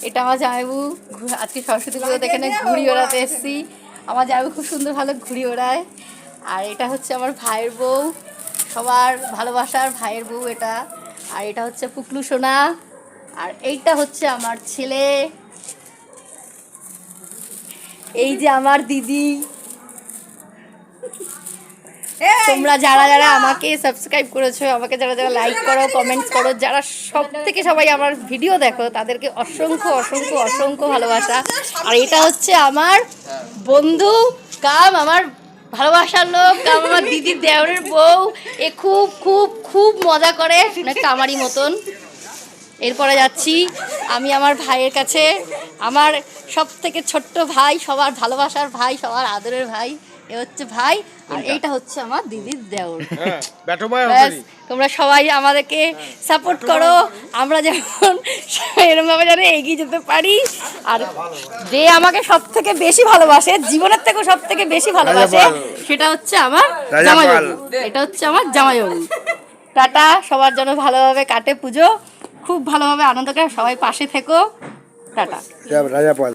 এটা আমার জামাইবু। আজকে সরস্বতী পুজো এখানে ঘুড়ি ওড়াতে এসেছি। আমার জামাইবু খুব সুন্দর ভালো ঘুড়ি ওড়ায়। আর এটা হচ্ছে আমার ভাইয়ের বউ, সবার ভালোবাসার ভাইয়ের বউ এটা। আর এটা হচ্ছে পুকলু সোনা। আর এইটা হচ্ছে আমার ছেলে, এই যে আমার দিদি। তোমরা যারা যারা আমাকে সাবস্ক্রাইব করেছো, আমাকে যারা যারা লাইক করো, কমেন্টস করো, যারা সবাই আমার ভিডিও দেখো, তাদেরকে অসংখ্য অসংখ্য অসংখ্য ভালোবাসা। আর এটা হচ্ছে আমার বন্ধু কাম আমার ভালোবাসার লোক কাম আমার দিদির দেওরের বউ। এ খুব খুব খুব মজা করে, মানে কামারি মতন। এরপরে যাচ্ছি আমি আমার ভাইয়ের কাছে, আমার সব থেকে ছোট্ট ভাই, সবার ভালোবাসার ভাই, সবার আদরের ভাই। এ হচ্ছে ভাই, আর এইটা হচ্ছে আমার দিদির দেওর। তোমরা সবাই আমাদেরকে সাপোর্ট করো, আমরা যেমন এরকমভাবে যেন এগিয়ে যেতে পারি। আর যে আমাকে সব থেকে বেশি ভালোবাসে, জীবনের থেকেও সব থেকে বেশি ভালোবাসে, সেটা হচ্ছে আমার জামাইবাবু। এটা হচ্ছে আমার জামাইবাবু। টাটা, সবার জন্য ভালোভাবে কাটে পুজো, খুব ভালোভাবে আনন্দ করে, সবাই পাশে থেকো। টাটা।